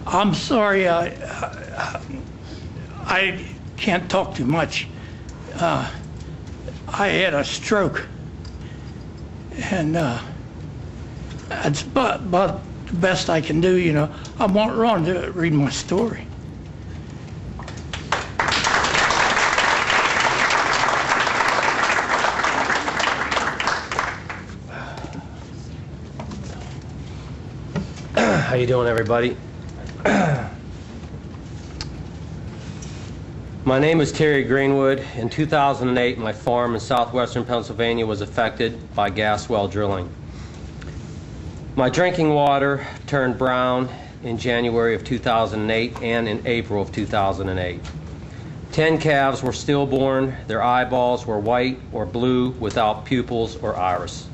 I'm sorry, I can't talk too much. I had a stroke, and that's about the best I can do, you know. I want Ron to read my story. How you doing, everybody? My name is Terry Greenwood. In 2008, my farm in southwestern Pennsylvania was affected by gas well drilling. My drinking water turned brown in January of 2008 and in April of 2008. 10 calves were stillborn. Their eyeballs were white or blue without pupils or iris.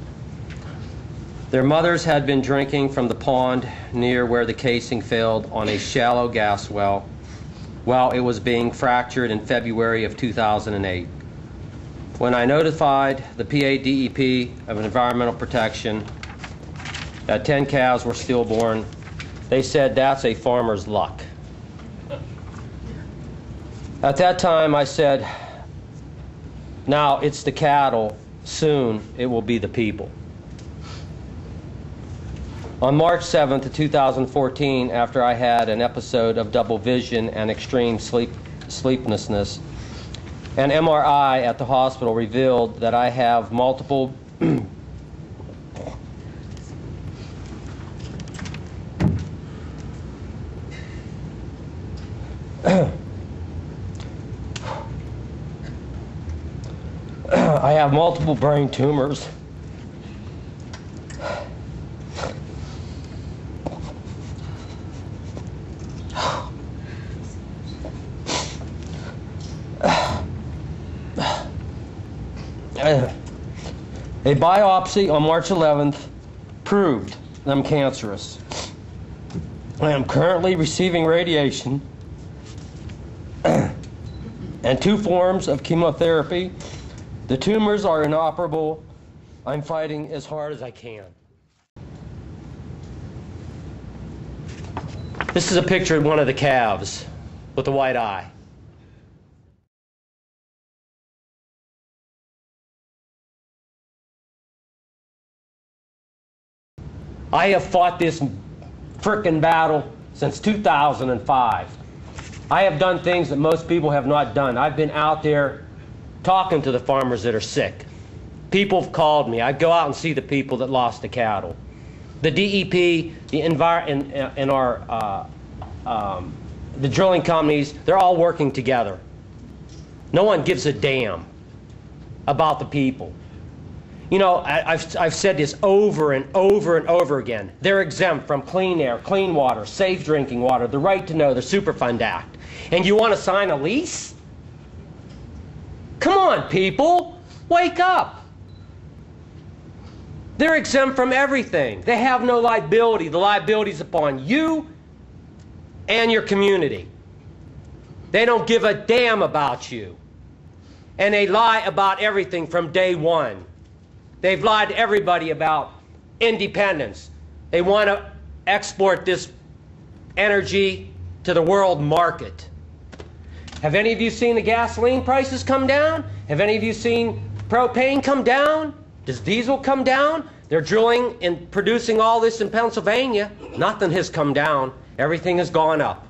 Their mothers had been drinking from the pond near where the casing failed on a shallow gas well while it was being fractured in February of 2008. When I notified the PADEP of Environmental Protection that 10 calves were stillborn, they said that's a farmer's luck. At that time I said, now it's the cattle, soon it will be the people. On March 7th of 2014, after I had an episode of double vision and extreme sleeplessness, an MRI at the hospital revealed that I have multiple I have multiple brain tumors. A biopsy on March 11th proved I'm cancerous. I am currently receiving radiation and 2 forms of chemotherapy. The tumors are inoperable. I'm fighting as hard as I can. This is a picture of one of the calves with a white eye. I have fought this frickin' battle since 2005. I have done things that most people have not done. I've been out there talking to the farmers that are sick. People have called me. I go out and see the people that lost the cattle. The DEP, the the drilling companies, they're all working together. No one gives a damn about the people. You know, I've said this over and over and over again. They're exempt from clean air, clean water, safe drinking water, the right to know, the Superfund Act. And you want to sign a lease? Come on, people, wake up. They're exempt from everything. They have no liability. The liability is upon you and your community. They don't give a damn about you. And they lie about everything from day one. They've lied to everybody about independence. They want to export this energy to the world market. Have any of you seen the gasoline prices come down? Have any of you seen propane come down? Does diesel come down? They're drilling and producing all this in Pennsylvania. Nothing has come down. Everything has gone up.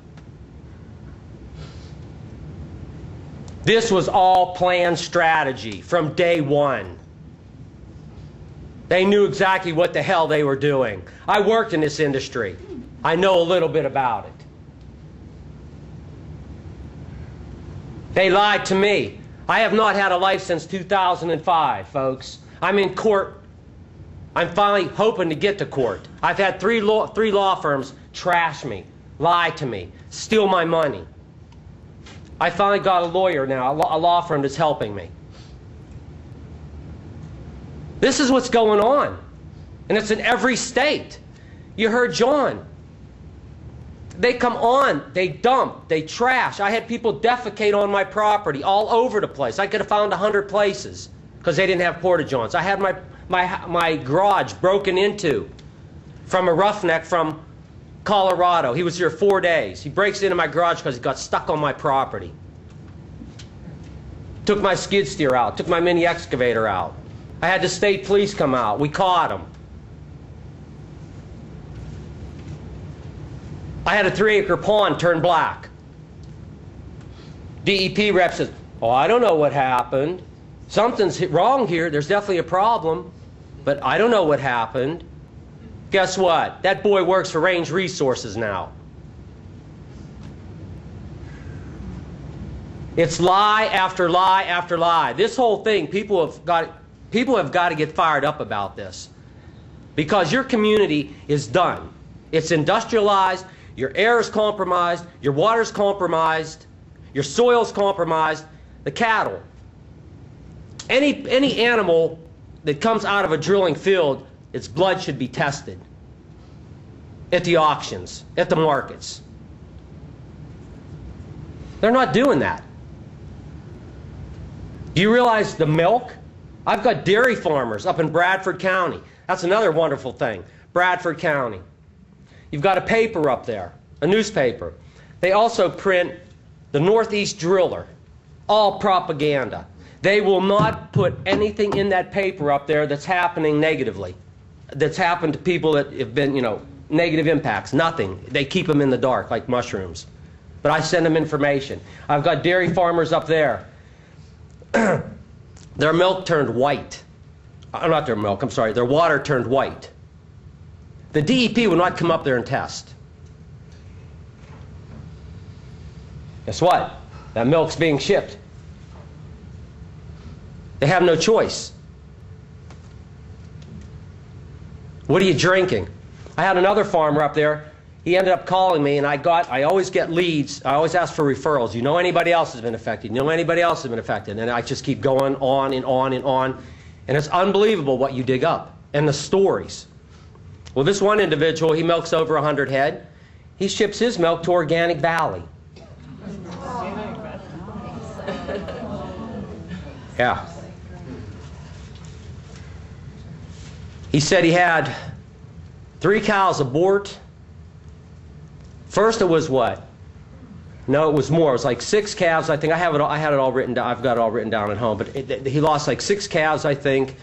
This was all planned strategy from day one. They knew exactly what the hell they were doing. I worked in this industry. I know a little bit about it. They lied to me. I have not had a life since 2005, folks. I'm in court. I'm finally hoping to get to court. I've had three law firms trash me, lie to me, steal my money. I finally got a lawyer now, a law firm that's helping me. This is what's going on. And it's in every state. You heard John. They come on, they dump, they trash. I had people defecate on my property all over the place. I could have found 100 places. because they didn't have porta-johns. I had my garage broken into from a roughneck from Colorado. He was here 4 days. He breaks into my garage because he got stuck on my property. Took my skid steer out, took my mini excavator out. I had the state police come out. We caught him. I had a 3-acre pond turn black. DEP rep says, oh, I don't know what happened. Something's wrong here. There's definitely a problem, but I don't know what happened. Guess what? That boy works for Range Resources now. It's lie after lie after lie. This whole thing, people have got to get fired up about this, because your community is done. It's industrialized. Your air is compromised. Your water is compromised. Your soil's compromised. The cattle. Any animal that comes out of a drilling field, its blood should be tested at the auctions, at the markets. They're not doing that. Do you realize the milk? I've got dairy farmers up in Bradford County. That's another wonderful thing. Bradford County. You've got a paper up there, a newspaper. They also print the Northeast Driller, all propaganda. They will not put anything in that paper up there that's happening negatively, that's happened to people that have been, negative impacts. Nothing. They keep them in the dark like mushrooms. But I send them information. I've got dairy farmers up there. Their milk turned white. Not their milk, I'm sorry. Their water turned white. The DEP will not come up there and test. Guess what? That milk's being shipped. They have no choice. What are you drinking? I had another farmer up there. He ended up calling me, and I always get leads. I always ask for referrals. You know anybody else has been affected? You know anybody else has been affected? And I just keep going on and on and on. And it's unbelievable what you dig up and the stories. Well, this one individual, he milks over 100 head. He ships his milk to Organic Valley. Yeah. He said he had 3 cows abort. First it was what? No, it was more. It was like 6 calves. I think I had it all written down. I've got it all written down at home. But he lost like 6 calves, I think,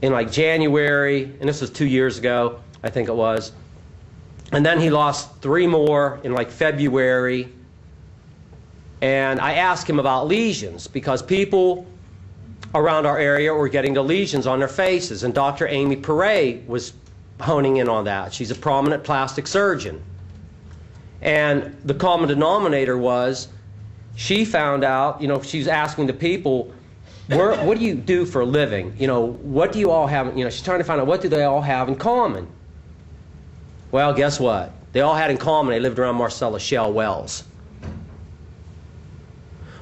in like January, and this was 2 years ago, I think it was. And then he lost 3 more in like February. And I asked him about lesions, because people around our area were getting the lesions on their faces, and Dr. Amy Perret was honing in on that. She's a prominent plastic surgeon. And the common denominator was, she found out, she was asking the people, what do you do for a living? What do you all have? She's trying to find out, what do they all have in common? Well, guess what? They all had in common, they lived around Marcellus Shale wells.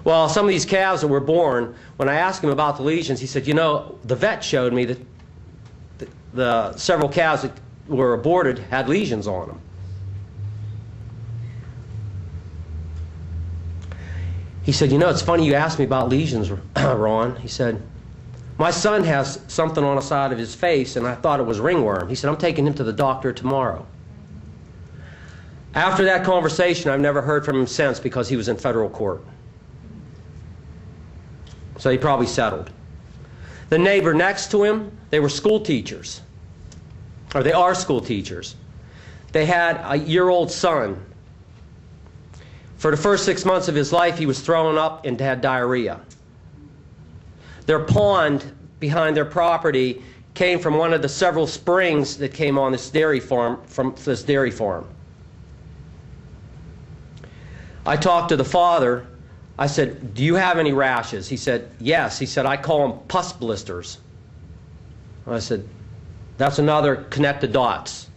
Well, some of these calves that were born, when I asked him about the lesions, he said, the vet showed me that the several calves that were aborted had lesions on them. He said, it's funny you asked me about lesions, Ron. He said, my son has something on the side of his face, and I thought it was ringworm. He said, I'm taking him to the doctor tomorrow. After that conversation, I've never heard from him since, because he was in federal court. So he probably settled. The neighbor next to him, they were school teachers. Or they are school teachers. They had a year-old son. For the first 6 months of his life, he was throwing up and had diarrhea. Their pond behind their property came from one of the several springs that came on this dairy farm, I talked to the father. I said, do you have any rashes? He said, yes. He said, I call them pus blisters. I said, that's another connect the dots.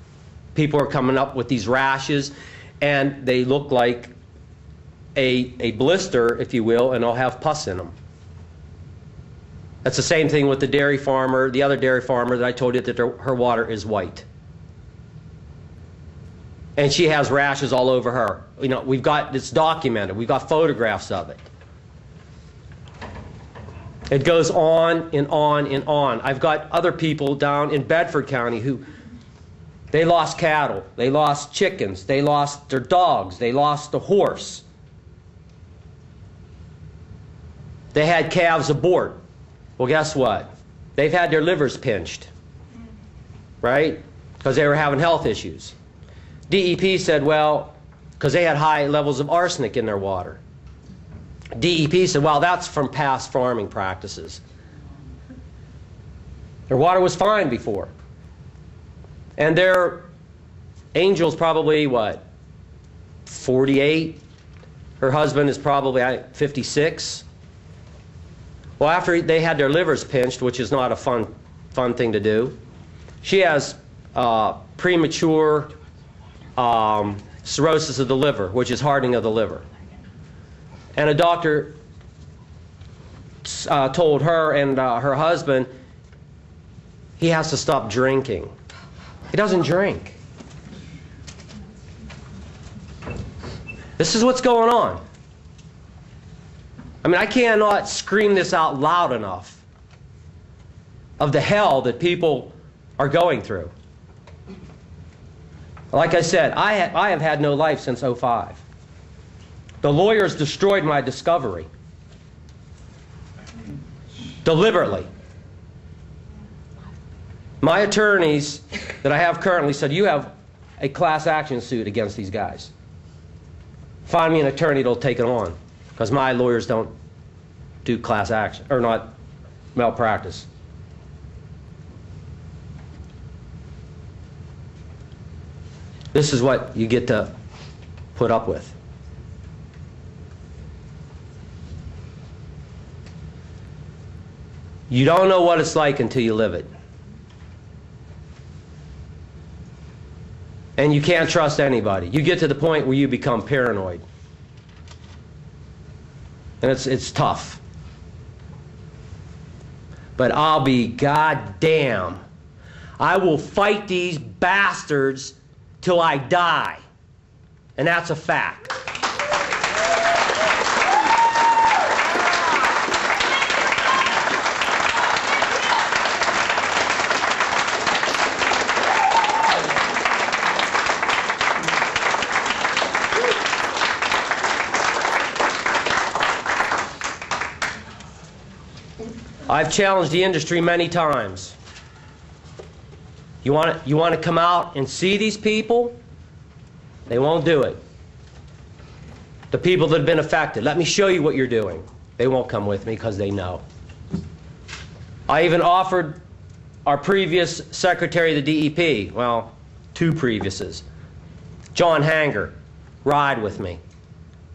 People are coming up with these rashes, and they look like a blister, if you will, and they'll have pus in them. That's the same thing with the dairy farmer, the other dairy farmer that I told you that her water is white. And she has rashes all over her. We've got, it's documented. We've got photographs of it. It goes on and on and on. I've got other people down in Bedford County who, they lost cattle, they lost chickens, they lost their dogs, they lost a horse. They had calves abort. Well, guess what? They've had their livers pinched, right? Because they were having health issues. DEP said, well, because they had high levels of arsenic in their water. DEP said, well, that's from past farming practices. Their water was fine before. And their Angel's probably, what, 48? Her husband is probably 56. Well, after they had their livers pinched, which is not a fun thing to do, she has premature cirrhosis of the liver, which is hardening of the liver. And a doctor told her and her husband he has to stop drinking. He doesn't drink. This is what's going on. I mean, I cannot scream this out loud enough of the hell that people are going through. Like I said, I have had no life since '05. The lawyers destroyed my discovery. Deliberately. My attorneys that I have currently said, you have a class action suit against these guys. Find me an attorney that'll take it on, because my lawyers don't do class action, or not malpractice. This is what you get to put up with. You don't know what it's like until you live it. And you can't trust anybody. You get to the point where you become paranoid. And it's tough. But I'll be goddamn. I will fight these bastards till I die. And that's a fact. I've challenged the industry many times. You want to come out and see these people? They won't do it. The people that have been affected, let me show you what you're doing. They won't come with me because they know. I even offered our previous secretary of the DEP, well, two previouses, John Hanger, ride with me.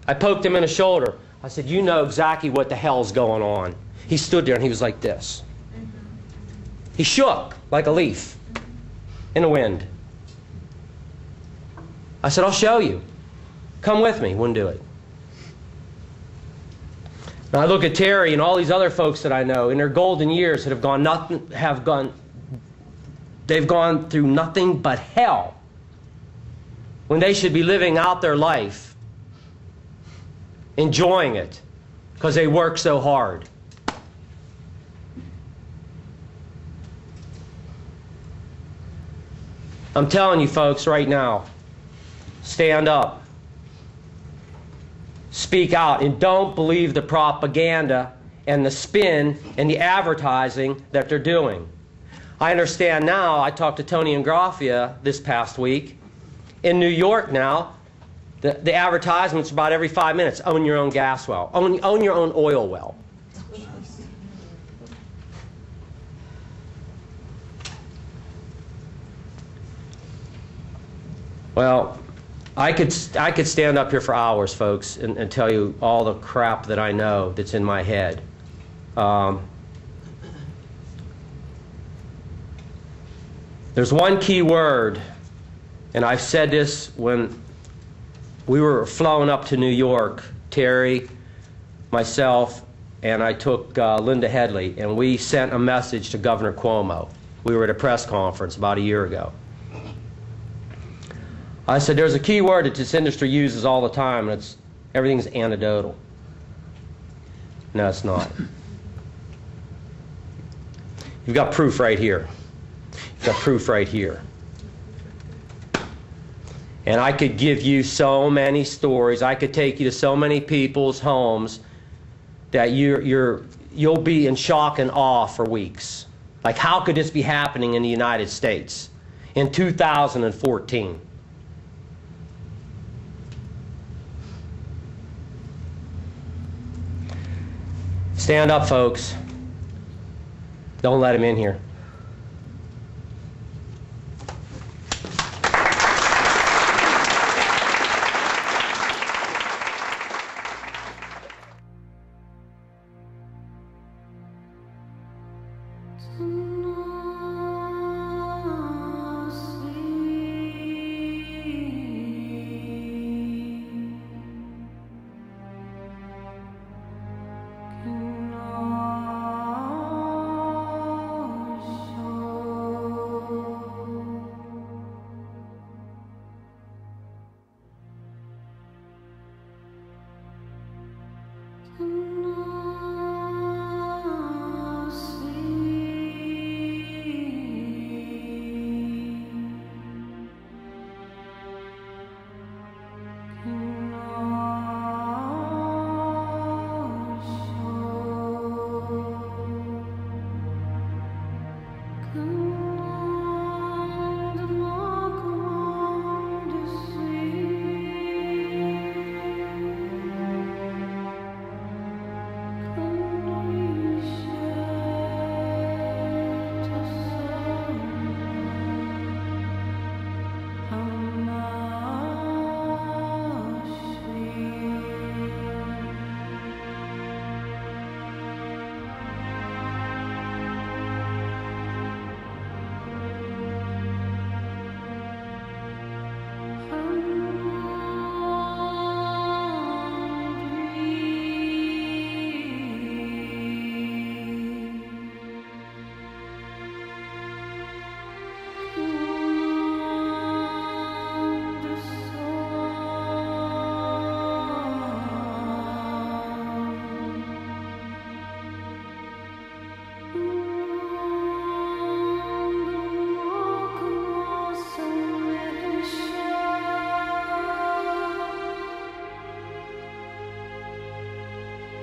I poked him in the shoulder. I said, you know exactly what the hell's going on. He stood there and he was like this. He shook like a leaf in the wind. I said, I'll show you. Come with me. Wouldn't do it. Now I look at Terry and all these other folks that I know in their golden years that they've gone through nothing but hell when they should be living out their life, enjoying it, because they work so hard. I'm telling you folks right now, stand up, speak out, and don't believe the propaganda and the spin and the advertising that they're doing. I understand now, I talked to Tony Ingraffia this past week. In New York now, the advertisements about every 5 minutes, own your own gas well, own your own oil well. Well, I could stand up here for hours, folks, and tell you all the crap that I know that's in my head. There's one key word, and I've said this when we were flown up to New York, Terry, myself, and I took Linda Headley, and we sent a message to Governor Cuomo. We were at a press conference about a year ago. I said, there's a key word that this industry uses all the time, and everything's anecdotal. No, it's not. You've got proof right here. You've got proof right here. And I could give you so many stories. I could take you to so many people's homes that you'll be in shock and awe for weeks. Like, how could this be happening in the United States in 2014? Stand up, folks. Don't let him in here.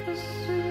Cause